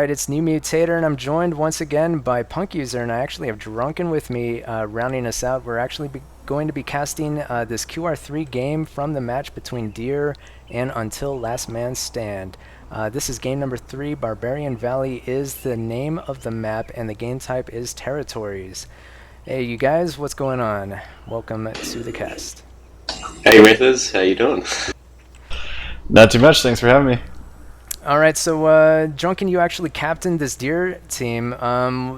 Alright, it's New Mutator, and I'm joined once again by PunkUser, and I actually have Drunken with me rounding us out. We're actually going to be casting this QR3 game from the match between Deer and Until Last Man Stand. This is game number 3. Barbarian Valley is the name of the map, and the game type is Territories. Hey, you guys, what's going on? Welcome to the cast. Hey, Withers, how you doing? Not too much, thanks for having me. Alright, so Drunken, you actually captained this Deer team,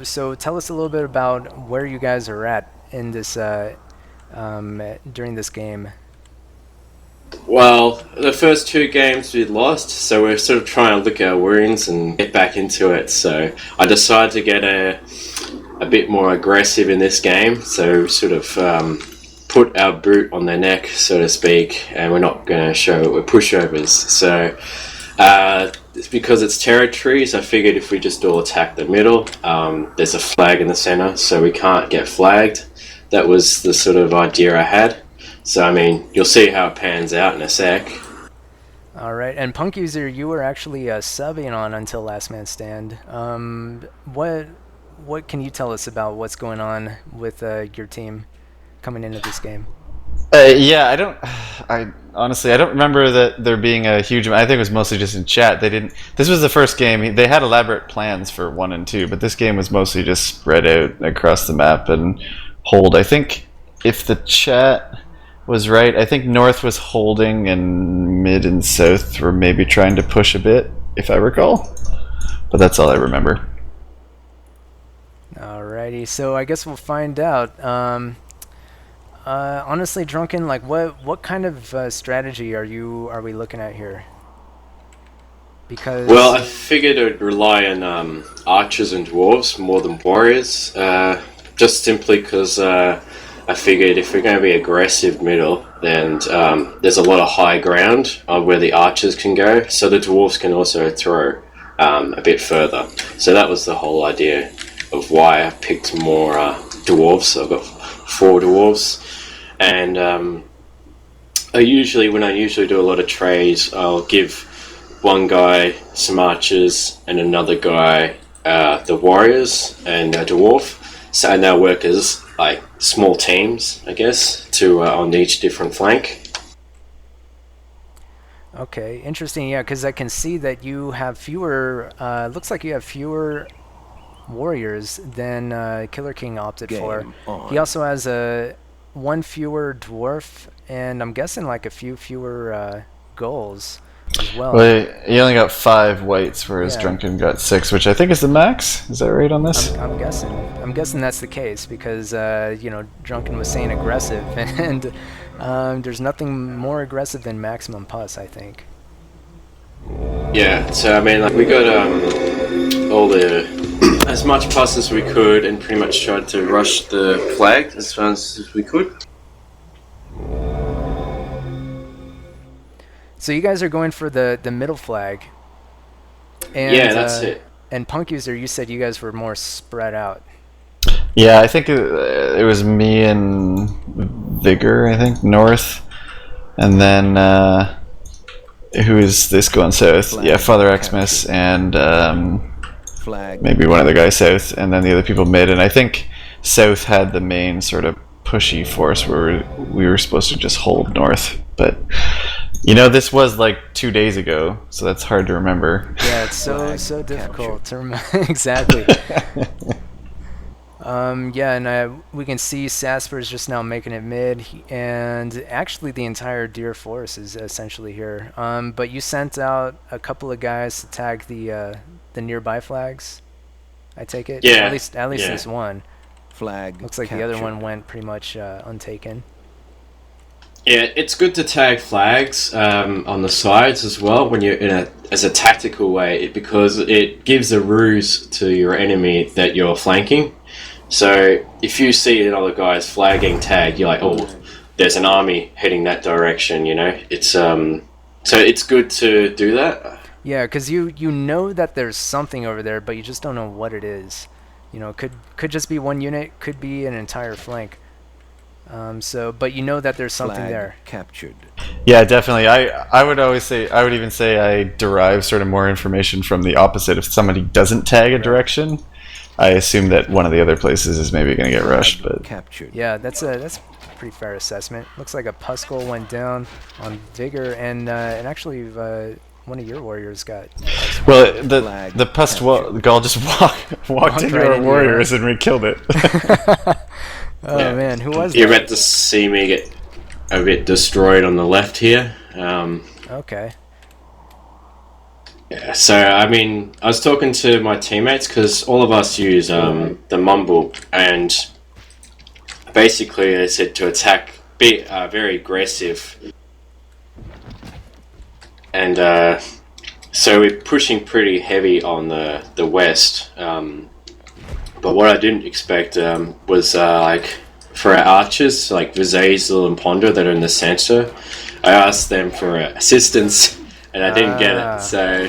so tell us a little bit about where you guys are at in this during this game. Well, the first 2 games we lost, so we're sort of trying to lick our wounds and get back into it. So I decided to get a bit more aggressive in this game, so sort of put our boot on their neck, so to speak, and we're not going to show we're pushovers. So it's because it's territories, I figured if we just all attack the middle, there's a flag in the center, so we can't get flagged. That was the sort of idea I had. So, I mean, you'll see how it pans out in a sec. Alright, and PunkUser, you were actually subbing on Until Last Man Stand. What can you tell us about what's going on with your team coming into this game? Yeah, I honestly don't remember that there being a huge amount. I think it was mostly just in chat. This was the first game. They had elaborate plans for 1 and 2, but this game was mostly just spread out across the map and hold. I think if the chat was right, I think North was holding and Mid and South were maybe trying to push a bit, if I recall. But that's all I remember. Alrighty, so I guess we'll find out. Honestly, Drunken, like what kind of strategy are we looking at here? Because Well, I figured it would rely on archers and dwarves more than warriors, just simply because I figured if we're going to be aggressive middle, then there's a lot of high ground where the archers can go, so the dwarves can also throw a bit further. So that was the whole idea of why I picked more dwarves. So I've got 4 dwarves. And when I usually do a lot of trays, I'll give one guy some archers and another guy the warriors and a dwarf. So and they'll work as like small teams, I guess, to on each different flank. okay, interesting. Yeah, because I can see that you have fewer. Looks like you have fewer warriors than Killer King opted for. He also has one fewer dwarf, and I'm guessing like a few fewer goals as well. Well, he only got 5 whites, whereas Yeah. Drunken got 6, which I think is the max. Is that right on this? I'm guessing. I'm guessing that's the case because Drunken was saying aggressive, and there's nothing more aggressive than maximum pus, I think. Yeah, so I mean, like we got all the as much pus as we could, and pretty much tried to rush the flag as fast as we could. So you guys are going for the middle flag. And, Yeah, that's it. And PunkUser, you said you guys were more spread out. Yeah, I think it was me and Vigor, I think, North. And then, who is this going south? Flag Yeah, Father captured. Xmas and Flag. maybe one other guy south, and then the other people mid. And I think south had the main sort of pushy force where we were supposed to just hold north. But, this was like 2 days ago, so that's hard to remember. Yeah, it's Flag so difficult to captured. remember. Exactly. Yeah, and we can see Sasper is just now making it mid, and actually the entire Deer force is essentially here. But you sent out a couple of guys to tag the nearby flags, I take it? Yeah, At least yeah. this one. Flag. Looks like the other one went pretty much untaken. Yeah, it's good to tag flags on the sides as well when you're as a tactical way, because it gives a ruse to your enemy that you're flanking. So if you see another guy's flagging tag, you're like, oh, there's an army heading that direction. It's so it's good to do that. Yeah, because you know that there's something over there, but you just don't know what it is. Could just be one unit, could be an entire flank. But you know that there's something Flag there. captured. Yeah, definitely. I would always say, I would even say I derive sort of more information from the opposite. If somebody doesn't tag a direction, I assume that one of the other places is maybe going to get rushed. But Captured. Yeah, that's a pretty fair assessment. Looks like a Puskal went down on Vigor, and actually one of your warriors got. well, the Pustwall just walked into right our into warriors and we killed it. Oh Yeah. man, who was You're that? about to see me get a bit destroyed on the left here. Okay. Yeah, so, I mean, I was talking to my teammates because all of us use the Mumble, and basically they said to attack, be very aggressive. And so we're pushing pretty heavy on the west. But what I didn't expect was like for our archers, like Vizazel and Ponder that are in the center, I asked them for assistance and I didn't get it. So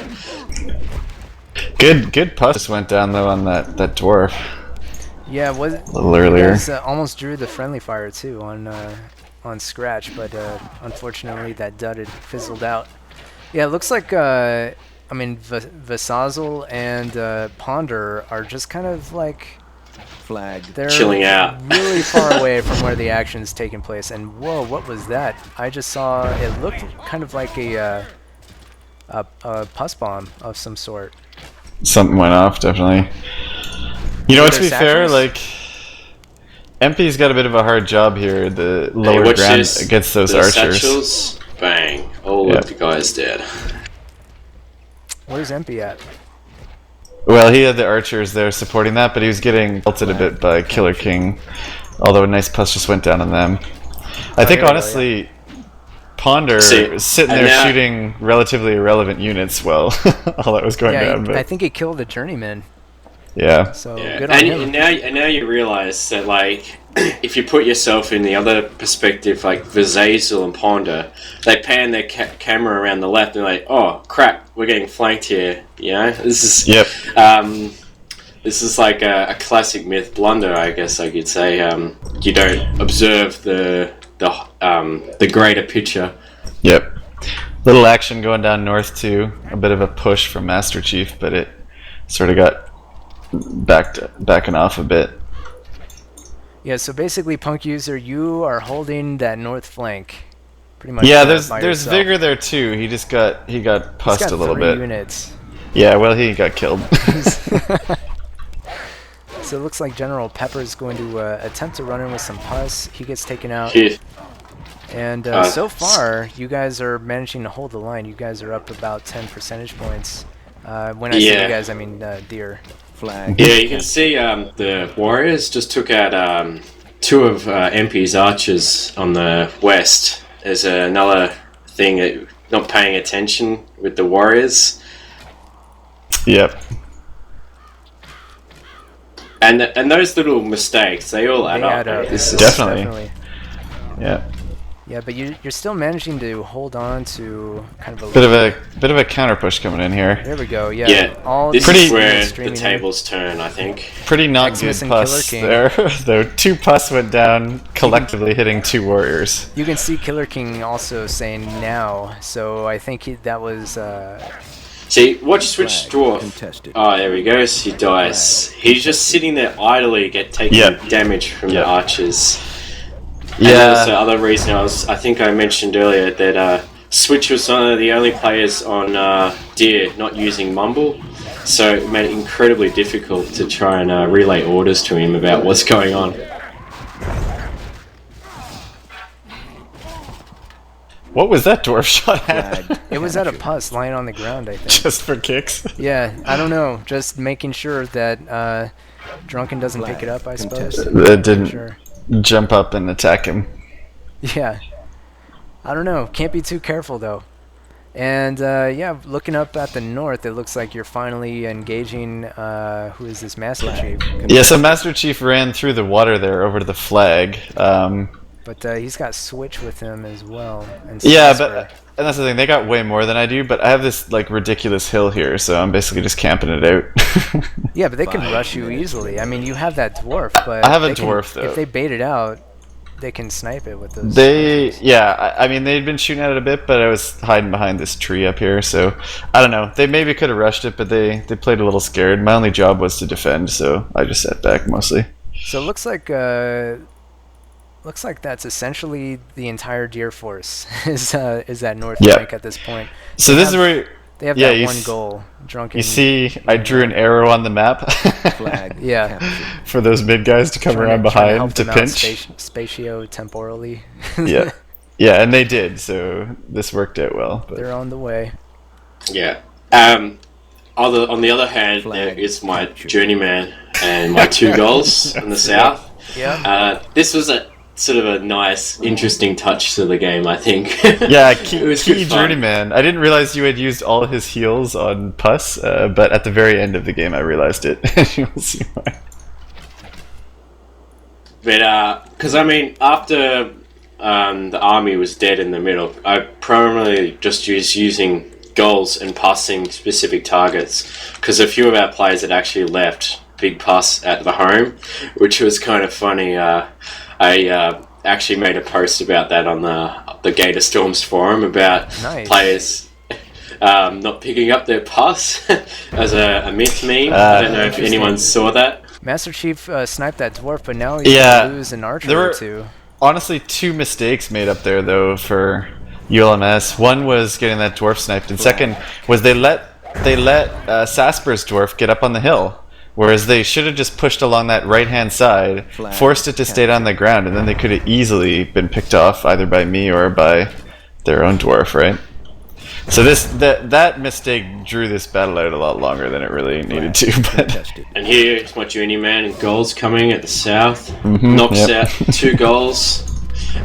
Good pus went down though on that dwarf Yeah, was a little earlier. You guys, almost drew the friendly fire too on Scratch, but unfortunately that dudded, fizzled out. Yeah, it looks like I mean Visazel and Ponder are just kind of like Flag. they're chilling out. really far away from where the action's taking place. And whoa, what was that? I just saw it looked kind of like a pus bomb of some sort. Something went off, definitely. You know what, to be Their fair, satchels? like MP's got a bit of a hard job here. The lower watch ground this. against those The archers. satchels, bang! All Yeah. of the guys dead. Where's MP at? Well, he had the archers there supporting that, but he was getting belted a bit by Killer King. Although a nice pus just went down on them. I think here we go, honestly, Ponder See, sitting and there now- shooting relatively irrelevant units while all that was going Yeah, down. But I think he killed the journeyman. yeah, So Yeah. good on and, him. and now you realize that, like, if you put yourself in the other perspective, like Vizazel and Ponder, they pan their camera around the left and they're like, oh crap, we're getting flanked here. You know, this is yep. this is like a classic myth blunder, I guess I could say. You don't observe the greater picture. Yep. Little action going down north too. A bit of a push from Master Chief, but it sort of got backing off a bit. Yeah, so basically, PunkUser, you are holding that north flank, pretty much. Yeah, by there's yourself. Vigor there too. He got He's pussed got a little 3 bit. units. Yeah, well, he got killed. So it looks like General Pepper is going to attempt to run in with some pus. He gets taken out. Here, And so far, you guys are managing to hold the line. You guys are up about 10 percentage points. When I say Yeah. you guys, I mean Deer. Flag. yeah, you can see the Warriors just took out 2 of MP's archers on the west. There's another thing that not paying attention with the Warriors. Yep. And those little mistakes, they all They add add up. up. This is Definitely. Yeah. Yeah, but you're still managing to hold on to kind of a Bit of a counter push coming in here. There we go. Yeah. Yeah, All this these is where units the streaming in. tables turn, I think. Pretty not Maximus good and pus Killer there. Though 2 pus went down, collectively hitting 2 warriors. You can see Killer King also saying now, so I think that was See, watch Switch Flag. Dwarf. Contested. Oh, there he goes. He dies. He's just sitting there idly, taking Yep. damage from Yep. the archers. And that's the Yeah. other reason I think I mentioned earlier that Switch was one of the only players on Deer not using Mumble, so it made it incredibly difficult to try and relay orders to him about what's going on. What was that dwarf shot at? Flag. it was at a pus lying on the ground, I think. Just for kicks. Yeah, I don't know. Just making sure that Drunken doesn't pick it up, I suppose. It didn't Sure. jump up and attack him. Yeah. I don't know. Can't be too careful, though. And, yeah, looking up at the north, it looks like you're finally engaging, who is this, Master Chief? Yeah, so Master Chief ran through the water there over to the flag. But he's got Switch with him as well. And Yeah, Sasper. and that's the thing. They got way more than I do, but I have this like ridiculous hill here, so I'm basically just camping it out. Yeah, but they can 5 rush you minutes easily. I mean, you have that dwarf, but I have a they can- dwarf, though. If they bait it out, they can snipe it with those. I mean, they'd been shooting at it a bit, but I was hiding behind this tree up here, so I don't know. They maybe could have rushed it, but they played a little scared. My only job was to defend, so I just sat back mostly. So it looks like that's essentially the entire Deer force is that north flank at this point. So this is where they have that one goal. Drunken. You see, I drew an arrow on the map. Flag. Yeah. Captured. For those mid guys to come around behind to pinch. Spatio-temporally. Yeah. Yeah, and they did, so this worked out well. But. They're on the way. Yeah. On the other hand, Flag. there is my journeyman and my 2 goals in the south. Yeah. This was a sort of a nice, interesting touch to the game, I think. Yeah, key good fun. journeyman. I didn't realize you had used all his heals on Puss, but at the very end of the game I realized it. You'll see why. But, because I mean, after the army was dead in the middle, I primarily just using goals and passing specific targets, because a few of our players had actually left big pass at the home, which was kind of funny. I actually made a post about that on the Gator Storms forum about players not picking up their pass as a myth meme. I don't know if anyone saw that. Master Chief sniped that dwarf, but now he's going to lose an archer or two. Honestly, 2 mistakes made up there, though, for ULMS. One was getting that dwarf sniped, and second was they let Sasper's dwarf get up on the hill. Whereas they should have just pushed along that right-hand side, forced it to stay on the ground, and then they could have easily been picked off either by me or by their own dwarf, right? So that mistake drew this battle out a lot longer than it really needed to. But. And here's my journeyman and goals coming at the south. Knocks out 2 goals.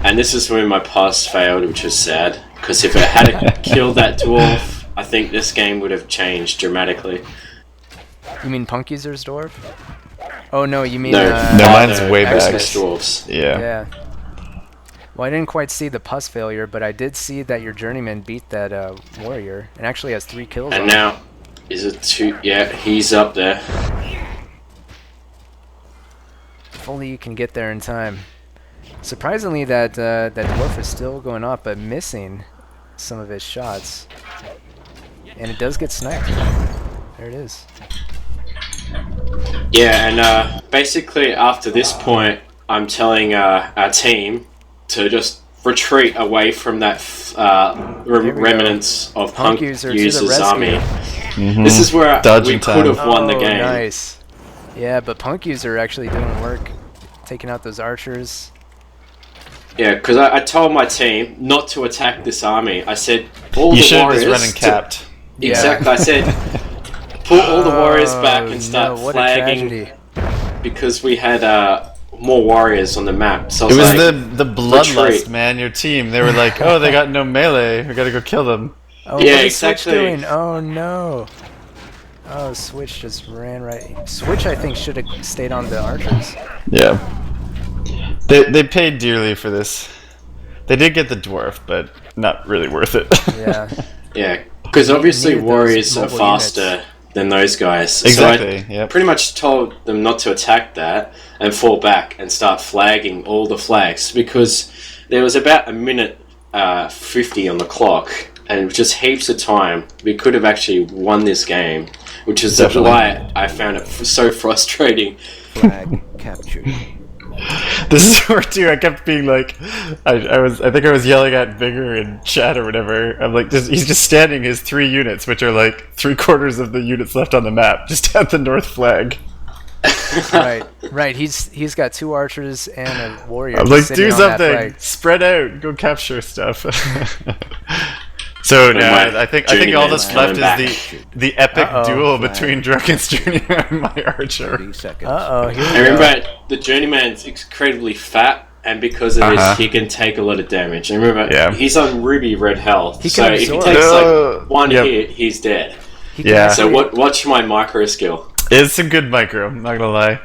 And this is when my pass failed, which was sad. Because if it had killed that dwarf, I think this game would have changed dramatically. You mean PunkUser's dwarf? Oh no, you mean no, mine's way back. Dwarfs. Yeah. Well, I didn't quite see the Puss failure, but I did see that your journeyman beat that warrior and actually has 3 kills. And now, is it 2? Yeah, he's up there. If only you can get there in time. Surprisingly, that dwarf is still going up, but missing some of his shots, and it does get sniped. There it is. Yeah, and basically after this point, I'm telling our team to just retreat away from that remnants of PunkUser's army. This is where we could have won the game. Nice. Yeah, but PunkUser actually doing work, taking out those archers. Yeah, because I told my team not to attack this army. I said all the warriors just running capped. Exactly. I said pull all the warriors back and start flagging, because we had more warriors on the map. So it was the bloodlust, man. Your team, they were like, oh, they got no melee. We gotta go kill them. Oh, yeah, what is Switch doing? Oh no. Oh, Switch just ran right. Switch, I think, should have stayed on the archers. Yeah. They paid dearly for this. They did get the dwarf, but not really worth it. Yeah. Yeah, because obviously warriors are faster than those guys. Exactly. So I pretty much told them not to attack that and fall back and start flagging all the flags, because there was about a minute 50 on the clock and just heaps of time. We could have actually won this game, which is why I found it so frustrating. Flag captured. This is where too I kept being like, I think I was yelling at Vigor in chat or whatever. I'm like, he's just standing his 3 units, which are like 3/4 of the units left on the map, just at the north flag. Right. He's got 2 archers and a warrior. I'm like, do something, spread out, go capture stuff. So now I think all that's left is the epic duel between Drunken's Journeyman and my archer. Uh-oh, here we go. Remember, the Journeyman's incredibly fat, and because of this, he can take a lot of damage. And remember, he's on ruby red health, so if he takes like 1 hit, he's dead. So watch my micro skill. It's some good micro, I'm not gonna lie.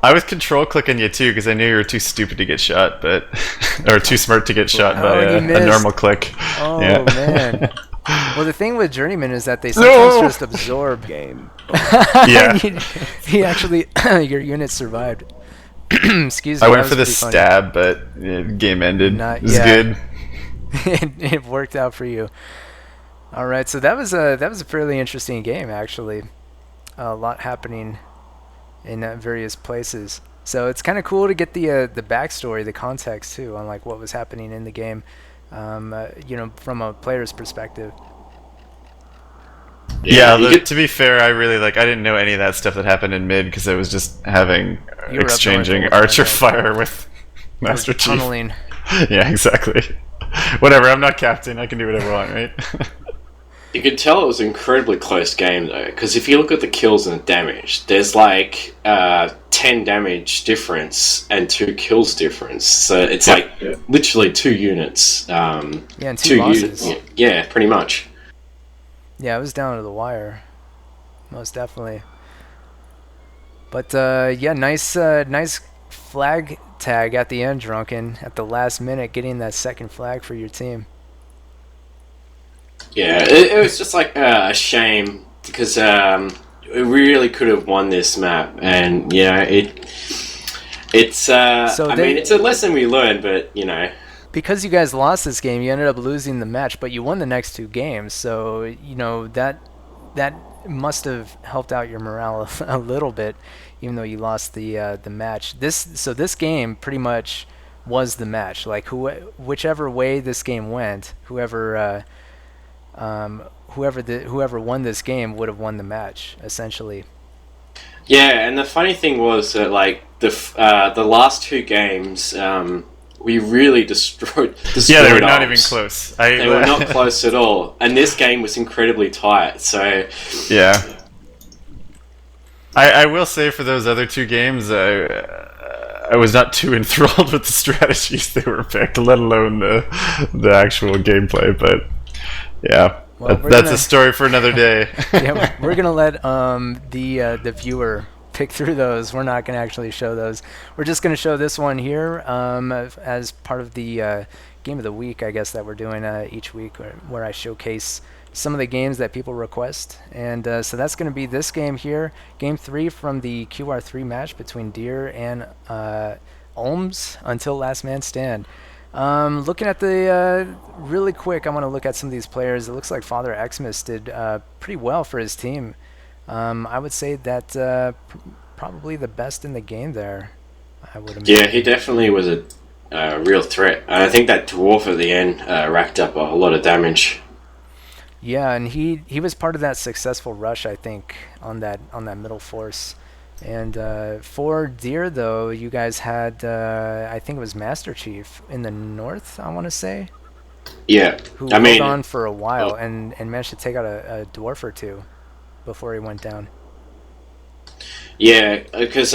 I was control clicking you too because I knew you were too stupid to get shot, or too smart to get shot by a normal click. Oh man. Well, the thing with Journeyman is that they sometimes just absorb. Game. He actually, your unit survived. Excuse me. I that went was for the pretty funny. stab, but game ended. Not- It was yeah. good. It worked out for you. All right, so that was a fairly interesting game actually. A lot happening in various places. So it's kind of cool to get the backstory, the context too, on like what was happening in the game, from a player's perspective. Yeah, you get, to be fair, I really I didn't know any of that stuff that happened in mid because I was just having You were up north exchanging all the time, archer right? fire with Master Chief. Tunneling. Yeah, exactly. Whatever, I'm not captain. I can do whatever I want, right? you could tell it was an incredibly close game though, because if you look at the kills and the damage, there's like 10 damage difference and 2 kills difference. So it's like literally 2 units. Yeah, and 2 losses. Yeah, pretty much. Yeah, it was down to the wire, most definitely. But yeah, nice flag tag at the end, Drunken, at the last minute, getting that second flag for your team. Yeah, it was just like a shame because we really could have won this map, and it's it's a lesson we learned, but because you guys lost this game, you ended up losing the match, but you won the next 2 games. So that must have helped out your morale a little bit, even though you lost the match. This game pretty much was the match. Like whichever way this game went, whoever won this game would have won the match essentially. Yeah, and the funny thing was that like the last 2 games. We really destroyed Yeah, they were not Alps. even close. They were not close at all, and this game was incredibly tight. So yeah, I will say for those other 2 games, I was not too enthralled with the strategies they were picked, let alone the actual gameplay. But yeah, Well, that's a story for another day. Yeah, we're gonna let the viewer pick through those. We're not gonna actually show those. We're just gonna show this one here as part of the game of the week, I guess, that we're doing each week, where I showcase some of the games that people request. And so that's gonna be this game here, Game 3 from the QR3 match between Deer and ULMS, Until Last Man Stand. Looking at the really quick, I want to look at some of these players. It looks like Father Xmas did pretty well for his team. I would say that probably the best in the game there, I would imagine. yeah, he definitely was a real threat. And I think that dwarf at the end racked up a lot of damage. Yeah, and he was part of that successful rush, I think, on that middle force. And for Deer, though, you guys had, I think it was Master Chief in the north, I want to say, Yeah, who I mean, held on for a while and managed to take out a dwarf or 2 before he went down. yeah, because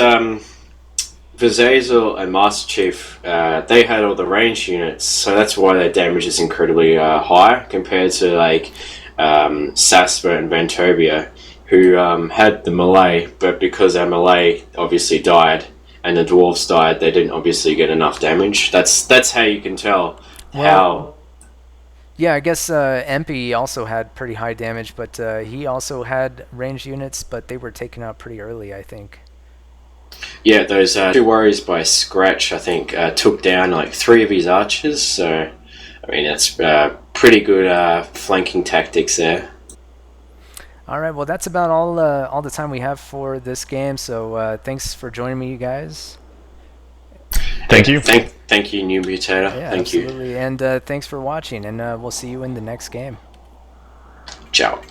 Vizazel and Master Chief, they had all the range units, so that's why their damage is incredibly high compared to like Sasper and Vantobia, who had the melee, but because our melee obviously died and the dwarves died, they didn't obviously get enough damage. That's how you can tell how. Yeah, I guess Empy also had pretty high damage, but he also had ranged units, but they were taken out pretty early, I think. Yeah, those 2 warriors by Scratch, I think, took down like 3 of his archers. So, I mean, that's pretty good flanking tactics there. All right, well, that's about all the time we have for this game. So thanks for joining me, you guys. Thank you. Thank you, New Mutator. Yeah, Thank absolutely. And thanks for watching, and we'll see you in the next game. Ciao.